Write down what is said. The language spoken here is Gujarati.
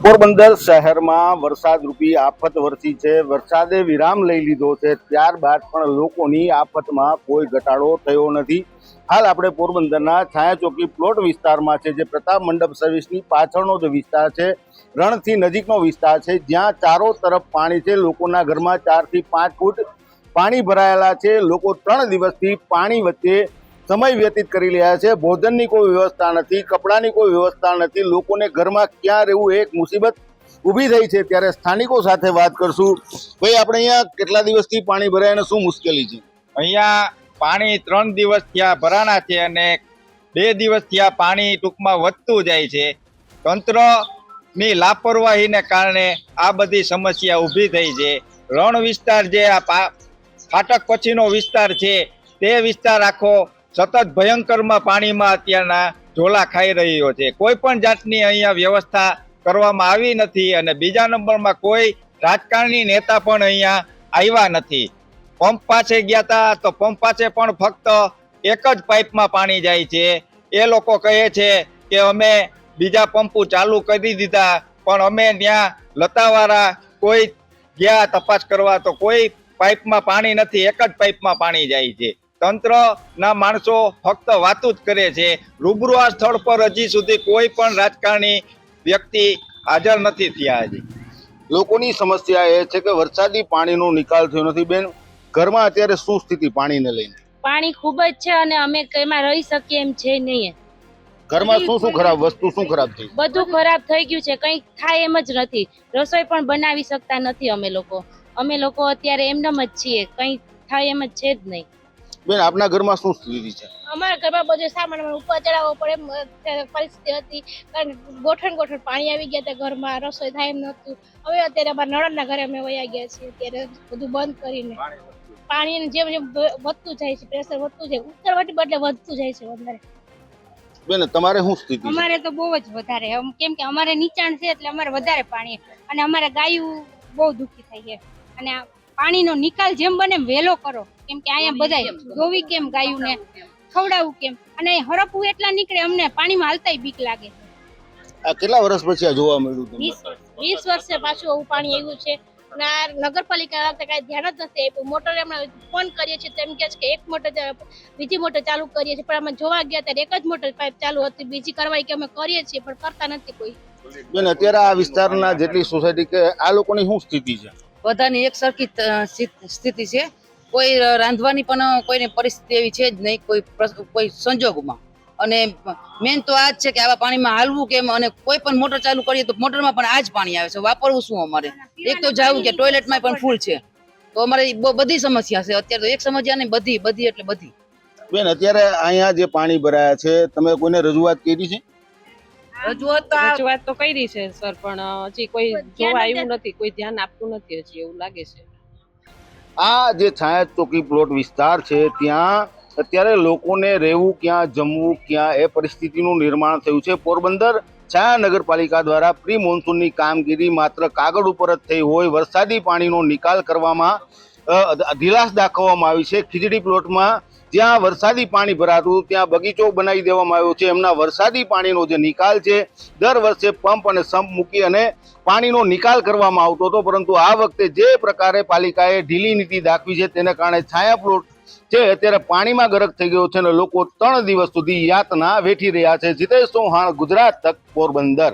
પોરબંદર શહેરમાં વરસાદરૂપી આફત વરસી છે। વરસાદે વિરામ લઈ લીધો છે, ત્યારબાદ પણ લોકોની આફતમાં કોઈ ઘટાડો થયો નથી। હાલ આપણે પોરબંદરના છાયા ચોકી પ્લોટ વિસ્તારમાં છે, જે પ્રતાપ મંડપ સર્વિસની પાછળનો જે વિસ્તાર છે, રણથી નજીકનો વિસ્તાર છે, જ્યાં ચારો તરફ પાણી છે। લોકોના ઘરમાં 4 થી 5 ફૂટ પાણી ભરાયેલા છે। લોકો 3 દિવસથી પાણી વચ્ચે સમય વ્યતીત કરી રહ્યા છે। ભોજનની કોઈ વ્યવસ્થા નથી, કપડાની કોઈ વ્યવસ્થા નથી, લોકોને ઘરમાં ક્યાં રહેવું એક મુસીબત ઊભી થઈ છે। ત્યારે સ્થાનિકો સાથે વાત કરશું। ભાઈ, આપણે અહીંયા કેટલા દિવસથી પાણી ભરાય અને શું મુશ્કેલી છે? અહીંયા પાણી 3 દિવસ થયા ભરાણા છે અને 2 દિવસ થયા પાણી ટૂંકમાં વધતું જાય છે। તંત્રની લાપરવાહીને કારણે આ બધી સમસ્યા ઊભી થઈ છે। રણ વિસ્તાર જે આ ફાટક પછીનો વિસ્તાર છે, તે વિસ્તાર આખો સતત ભયંકરમાં પાણીમાં અત્યારના ઝોલા ખાઈ રહ્યો છે। કોઈ પણ જાતની અહીંયા વ્યવસ્થા કરવામાં આવી નથી અને બીજા નંબરમાં કોઈ રાજકારણી નેતા પણ અહીંયા આવ્યા નથી। પંપ પાસે ગયા હતા તો પંપ પાસે પણ ફક્ત એક જ પાઇપમાં પાણી જાય છે। એ લોકો કહે છે કે અમે બીજા પંપો ચાલુ કરી દીધા, પણ અમે ત્યાં લતાવાળા કોઈ ગયા તપાસ કરવા તો કોઈ પાઇપમાં પાણી નથી, એક જ પાઇપમાં પાણી જાય છે। તંત્રના માણસો ફક્ત વાતો જ કરે છે। રૂબરૂ આ સ્થળ પર હજી સુધી કોઈ પણ રાજકારણી વ્યક્તિ હાજર નથી થયા। હજી લોકોની સમસ્યા એ છે કે વરસાદી પાણીનો નિકાલ થયો નથી। બેન, ઘરમાં અત્યારે શું સ્થિતિ પાણીને લઈને? પાણી ખૂબ જ છે અને અમે એમાં રહી શકીએ એમ છે નહીં। ઘરમાં શું ખરાબ વસ્તુ શું ખરાબ થઈ? બધું ખરાબ થઈ ગયું છે, કંઈ થાય એમ જ નથી। રસોઈ પણ બનાવી શકતા નથી અમે લોકો અત્યારે એમનેમ જ છીએ, કંઈ થાય એમ જ છે જ નહીં। બેન, આપના ઘરમાં શું સ્થિતિ છે? અમારા ઘરમાં બધું સામાન ઉપર ચડાવવો પડે એમ પરિસ્થિતિ હતી, કારણ કે ગોઠણ પાણી આવી ગયા હતા ઘરમાં, રસોઈ થાય એમ નહોતું। હવે અત્યારે અમારા નણંદના ઘરે અમે વયા ગયા છીએ, અત્યારે બધું બંધ કરીને। પાણી જેમ જેમ વધતું જાય છે, પ્રેશર વધતું જાય, ઉત્તરવટી બદલે વધતું જાય છે વધારે। બેન, તમારે શું સ્થિતિ? અમારે તો બહુ જ વધારે, કેમ કે અમારે નીચાણ છે એટલે અમારે વધારે પાણી, અને અમારે ગાયું બહુ દુઃખી થઈ છે। અને આ પાણીનો નિકાલ જેમ બને વહેલો કરો, કેમ કે અહીંયા બધાય ધોવી કેમ ગાયુંને, ખવડાવવું કેમ, અને હરપવું એટલા નીકળે, અમને પાણીમાં હાલતાય બીક લાગે છે। આ કેટલા વર્ષ પછી આ જોવા મળ્યું તમને? 20 વર્ષે પાછું આવું પાણી આવ્યું છે અને આ નગરપાલિકા કઈ ધ્યાન જ નથી આપ્યું। મોટર એમને ફોન કરીએ છીએ તેમ કહે છે કે એક મોટર બીજી મોટર ચાલુ કરીએ છીએ, પણ અમે જોવા ગયા ત્યારે એક જ મોટર પાઇપ ચાલુ હતી, બીજી કાર્યવાહી કે અમે કરીએ છીએ પણ કરતા નથી કોઈ। બેન, અત્યારે આ વિસ્તારના જેટલી સોસાયટી કે આ લોકોની શું સ્થિતિ છે? બધાની એક સરખી સ્થિતિ છે। કોઈ રાંધવાની પણ કોઈને પરિસ્થિતિ એવી છે જ નહીં, કોઈ સંજોગમાં। અને મેન તો આ જ છે કે આવા પાણીમાં હાલવું કેમ, અને કોઈ પણ મોટર ચાલુ કરીએ તો મોટરમાં પણ આ જ પાણી આવે છે, વાપરવું શું અમારે? એક તો જાવું કે ટોયલેટમાં પણ ફૂલ છે, તો અમારે બધી સમસ્યા છે અત્યારે। તો એક સમસ્યા નહીં, બધી એટલે બધી। બેન, અત્યારે અહીંયા જે પાણી ભરાયા છે, તમે કોઈને રજૂઆત કરી છે? રજૂઆત તો કરી છે સર, પણ હજી કોઈ જોવા આવ્યું નથી, કોઈ ધ્યાન આપતું નથી હજી, એવું લાગે છે। આ જે છાયા ચોકી પ્લોટ વિસ્તાર છે, ત્યાં અત્યારે લોકોને રહેવું ક્યાં, જમવું ક્યાં, એ પરિસ્થિતિનું નિર્માણ થયું છે। પોરબંદર છાયા નગરપાલિકા દ્વારા પ્રી મોન્સૂનની કામગીરી માત્ર કાગળ ઉપર જ થઈ હોય, વરસાદી પાણીનો નિકાલ કરવામાં ઢીલાસ દાખવવામાં આવી છે। ખીજડી પ્લોટમાં જ્યાં વરસાદી પાણી ભરાતું ત્યાં બગીચો બનાવી દેવામાં આવ્યો છે। એમના વરસાદી પાણીનો જે નિકાલ છે, દર વર્ષે પંપ અને સંપ મૂકી અને પાણીનો નિકાલ કરવામાં આવતો હતો, પરંતુ આ વખતે જે પ્રકારે પાલિકાએ ઢીલી નીતિ દાખવી છે, તેને કારણે છાયા પ્લોટ છે અત્યારે પાણીમાં ગરક થઈ ગયો છે અને લોકો 3 દિવસ સુધી યાતના વેઠી રહ્યા છે। જીતેશ ચૌહાણ, ગુજરાત તક, પોરબંદર।